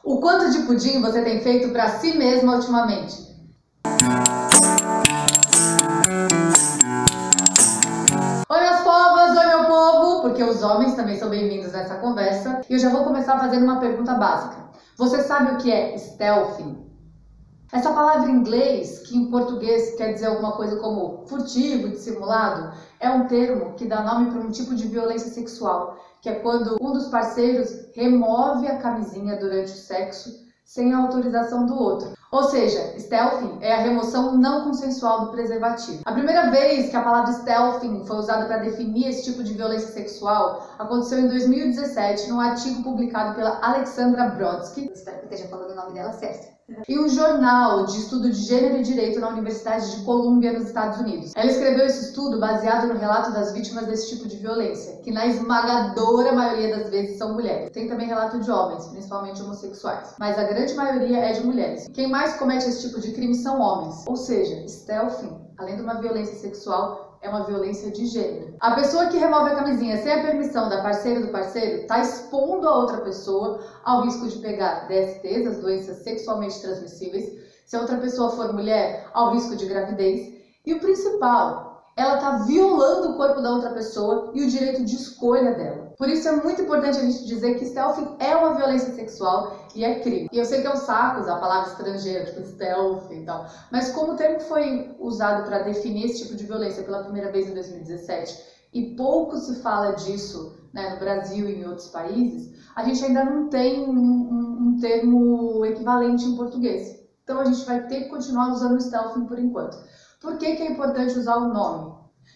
O quanto de pudim você tem feito para si mesma ultimamente? Oi meus povos, oi meu povo, porque os homens também são bem-vindos nessa conversa. E eu já vou começar fazendo uma pergunta básica. Você sabe o que é stealthing? Essa palavra em inglês, que em português quer dizer alguma coisa como furtivo, dissimulado, é um termo que dá nome para um tipo de violência sexual, que é quando um dos parceiros remove a camisinha durante o sexo sem a autorização do outro. Ou seja, stealthing é a remoção não consensual do preservativo. A primeira vez que a palavra stealthing foi usada para definir esse tipo de violência sexual aconteceu em 2017, num artigo publicado pela Alexandra Brodsky. Espero que eu esteja falando o nome dela certo. Em um jornal de estudo de gênero e direito na Universidade de Colômbia, nos Estados Unidos. Ela escreveu esse estudo baseado no relato das vítimas desse tipo de violência, que na esmagadora maioria das vezes são mulheres. Tem também relato de homens, principalmente homossexuais, mas a grande maioria é de mulheres. Quem mais comete esse tipo de crime são homens, ou seja, stealthing, além de uma violência sexual, é uma violência de gênero. A pessoa que remove a camisinha sem a permissão da parceira do parceiro está expondo a outra pessoa ao risco de pegar DSTs, as doenças sexualmente transmissíveis, se a outra pessoa for mulher, ao risco de gravidez. E o principal, ela está violando o corpo da outra pessoa e o direito de escolha dela. Por isso é muito importante a gente dizer que stealthing é uma violência sexual e é crime. E eu sei que é um saco usar a palavra estrangeira, tipo stealth e tal, mas como o termo foi usado para definir esse tipo de violência pela primeira vez em 2017 e pouco se fala disso, né, no Brasil e em outros países, a gente ainda não tem um termo equivalente em português. Então a gente vai ter que continuar usando o stealthing por enquanto. Por que é importante usar o nome?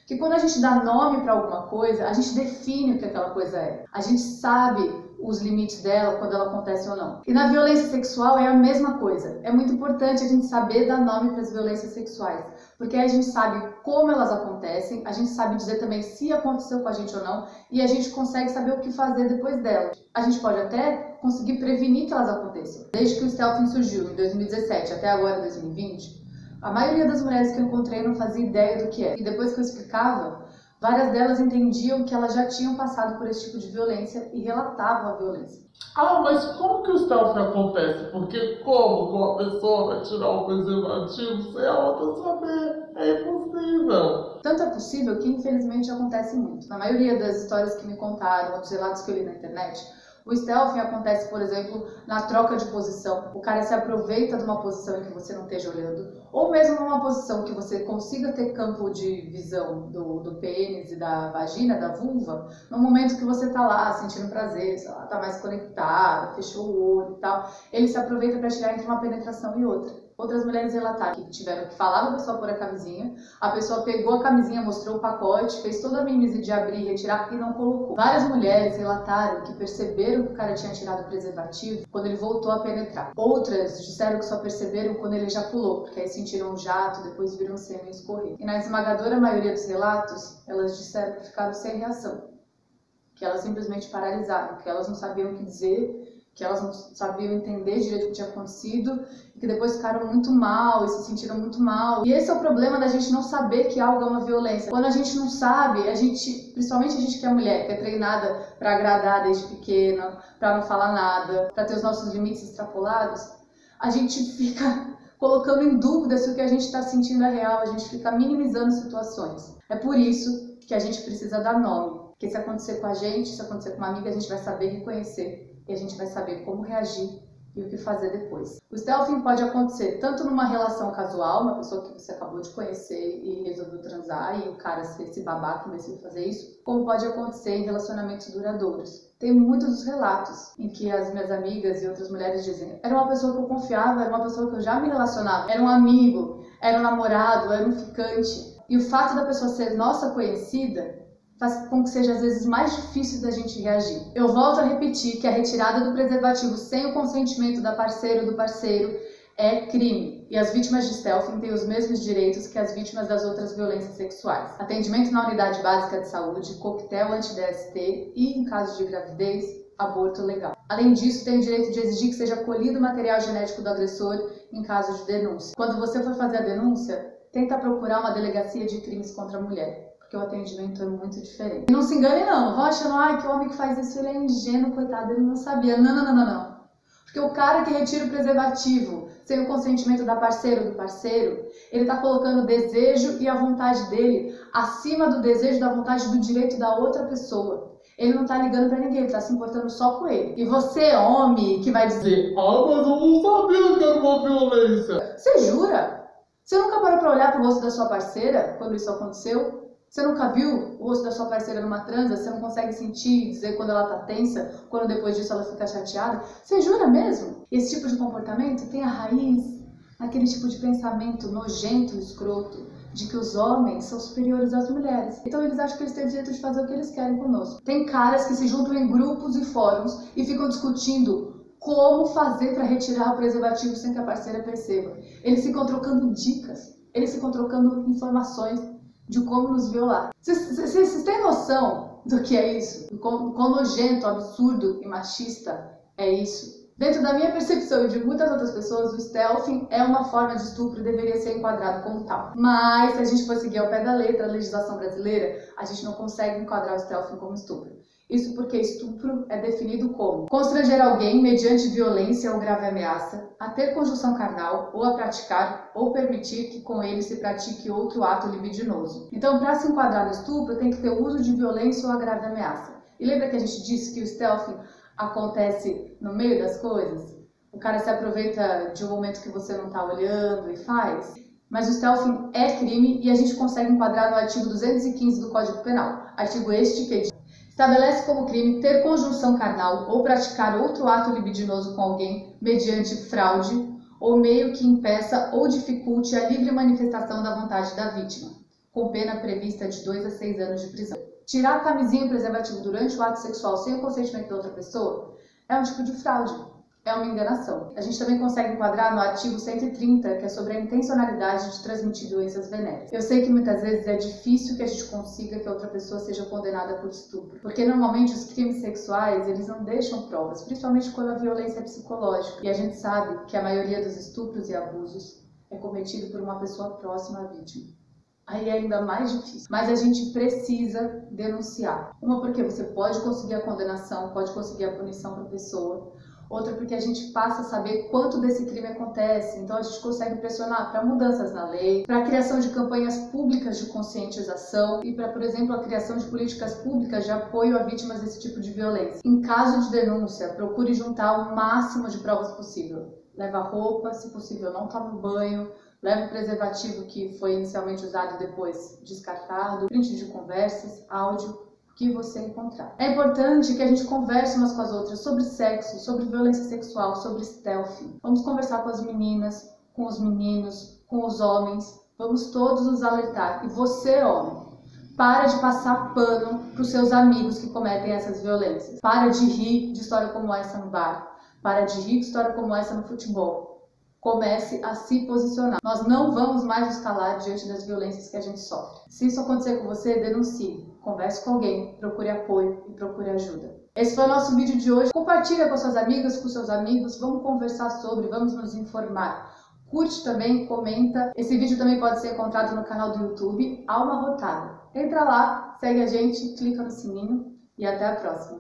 Porque quando a gente dá nome para alguma coisa, a gente define o que aquela coisa é. A gente sabe os limites dela, quando ela acontece ou não. E na violência sexual é a mesma coisa. É muito importante a gente saber dar nome para as violências sexuais, porque aí a gente sabe como elas acontecem, a gente sabe dizer também se aconteceu com a gente ou não, e a gente consegue saber o que fazer depois delas. A gente pode até conseguir prevenir que elas aconteçam. Desde que o stealthing surgiu, em 2017 até agora, em 2020, a maioria das mulheres que eu encontrei não fazia ideia do que é. E depois que eu explicava, várias delas entendiam que elas já tinham passado por esse tipo de violência e relatavam a violência. Ah, mas como que o stealthing acontece? Porque como uma pessoa vai tirar o preservativo sem a outra saber? É impossível. Tanto é possível que infelizmente acontece muito. Na maioria das histórias que me contaram, ou dos relatos que eu li na internet, o stealthing acontece, por exemplo, na troca de posição. O cara se aproveita de uma posição em que você não esteja olhando, ou mesmo numa posição que você consiga ter campo de visão do pênis e da vagina, da vulva, no momento que você está lá sentindo prazer, sei lá, tá mais conectada, fechou o olho e tal, ele se aproveita para tirar entre uma penetração e outra. Outras mulheres relataram que tiveram que falar para a pessoa pôr a camisinha, a pessoa pegou a camisinha, mostrou o pacote, fez toda a mimese de abrir e retirar e não colocou. Várias mulheres relataram que perceberam que o cara tinha tirado o preservativo quando ele voltou a penetrar. Outras disseram que só perceberam quando ele já pulou, porque aí sentiram um jato, depois viram sêmen escorrer. E na esmagadora maioria dos relatos, elas disseram que ficaram sem reação, que elas simplesmente paralisaram, que elas não sabiam o que dizer, que elas não sabiam entender direito o que tinha acontecido, e que depois ficaram muito mal e se sentiram muito mal. E esse é o problema da gente não saber que algo é uma violência. Quando a gente não sabe, a gente, principalmente a gente que é mulher, que é treinada para agradar desde pequena, para não falar nada, para ter os nossos limites extrapolados, a gente fica colocando em dúvida se o que a gente está sentindo é real, a gente fica minimizando situações. É por isso que a gente precisa dar nome, porque se acontecer com a gente, se acontecer com uma amiga, a gente vai saber reconhecer e a gente vai saber como reagir e o que fazer depois. O stealthing pode acontecer tanto numa relação casual, uma pessoa que você acabou de conhecer e resolveu transar e o cara se babaca e decidiu fazer isso, como pode acontecer em relacionamentos duradouros. Tem muitos dos relatos em que as minhas amigas e outras mulheres dizem: era uma pessoa que eu confiava, era uma pessoa que eu já me relacionava, era um amigo, era um namorado, era um ficante. E o fato da pessoa ser nossa conhecida faz com que seja às vezes mais difícil da gente reagir. Eu volto a repetir que a retirada do preservativo sem o consentimento da parceira ou do parceiro é crime. E as vítimas de stealthing têm os mesmos direitos que as vítimas das outras violências sexuais. Atendimento na unidade básica de saúde, coquetel anti-DST e, em caso de gravidez, aborto legal. Além disso, tem o direito de exigir que seja colhido o material genético do agressor em caso de denúncia. Quando você for fazer a denúncia, tenta procurar uma delegacia de crimes contra a mulher, porque o atendimento é muito diferente. E não se engane não, vão achando, que o homem que faz isso ele é ingênuo, coitado, ele não sabia. Não. Porque o cara que retira o preservativo sem o consentimento da parceira ou do parceiro, ele está colocando o desejo e a vontade dele acima do desejo e da vontade do direito da outra pessoa. Ele não tá ligando pra ninguém, ele tá se importando só com ele. E você, homem, que vai dizer: ah, mas eu não sabia que era uma violência. Você jura? Você nunca parou pra olhar pro rosto da sua parceira quando isso aconteceu? Você nunca viu o rosto da sua parceira numa transa? Você não consegue sentir, dizer quando ela tá tensa, quando depois disso ela fica chateada? Você jura mesmo? Esse tipo de comportamento tem a raiz naquele tipo de pensamento nojento e escroto de que os homens são superiores às mulheres. Então eles acham que eles têm o direito de fazer o que eles querem conosco. Tem caras que se juntam em grupos e fóruns e ficam discutindo como fazer para retirar o preservativo sem que a parceira perceba. Eles ficam trocando dicas, eles ficam trocando informações de como nos violar. Vocês têm noção do que é isso? Do quão nojento, absurdo e machista é isso? Dentro da minha percepção e de muitas outras pessoas, o stealthing é uma forma de estupro e deveria ser enquadrado como tal. Mas, se a gente for seguir ao pé da letra a legislação brasileira, a gente não consegue enquadrar o stealthing como estupro. Isso porque estupro é definido como constranger alguém mediante violência ou grave ameaça, a ter conjunção carnal, ou a praticar, ou permitir que com ele se pratique outro ato libidinoso. Então, para se enquadrar no estupro, tem que ter o uso de violência ou a grave ameaça. E lembra que a gente disse que o stealthing acontece no meio das coisas? O cara se aproveita de um momento que você não está olhando e faz? Mas o stealthing é crime e a gente consegue enquadrar no artigo 215 do Código Penal. Artigo este que diz: estabelece como crime ter conjunção carnal ou praticar outro ato libidinoso com alguém mediante fraude ou meio que impeça ou dificulte a livre manifestação da vontade da vítima, com pena prevista de 2 a 6 anos de prisão. Tirar a camisinha e o preservativo durante o ato sexual sem o consentimento da outra pessoa é um tipo de fraude, é uma enganação. A gente também consegue enquadrar no artigo 130, que é sobre a intencionalidade de transmitir doenças venéreas. Eu sei que muitas vezes é difícil que a gente consiga que a outra pessoa seja condenada por estupro, porque normalmente os crimes sexuais, eles não deixam provas, principalmente quando a violência é psicológica. E a gente sabe que a maioria dos estupros e abusos é cometido por uma pessoa próxima à vítima. Aí é ainda mais difícil. Mas a gente precisa denunciar. Uma, porque você pode conseguir a condenação, pode conseguir a punição para a pessoa. Outra, porque a gente passa a saber quanto desse crime acontece. Então a gente consegue pressionar para mudanças na lei, para a criação de campanhas públicas de conscientização e para, por exemplo, a criação de políticas públicas de apoio a vítimas desse tipo de violência. Em caso de denúncia, procure juntar o máximo de provas possível. Leva roupa, se possível não toma banho, leva o preservativo que foi inicialmente usado e depois descartado, print de conversas, áudio, o que você encontrar. É importante que a gente converse umas com as outras sobre sexo, sobre violência sexual, sobre stealthing. Vamos conversar com as meninas, com os meninos, com os homens. Vamos todos nos alertar. E você, homem, para de passar pano para os seus amigos que cometem essas violências. Para de rir de história como essa no bar. Para de rir de história como essa no futebol. Comece a se posicionar. Nós não vamos mais nos calar diante das violências que a gente sofre. Se isso acontecer com você, denuncie. Converse com alguém, procure apoio e procure ajuda. Esse foi o nosso vídeo de hoje. Compartilha com suas amigas, com seus amigos. Vamos conversar sobre, vamos nos informar. Curte também, comenta. Esse vídeo também pode ser encontrado no canal do YouTube Alma Rotada. Entra lá, segue a gente, clica no sininho e até a próxima.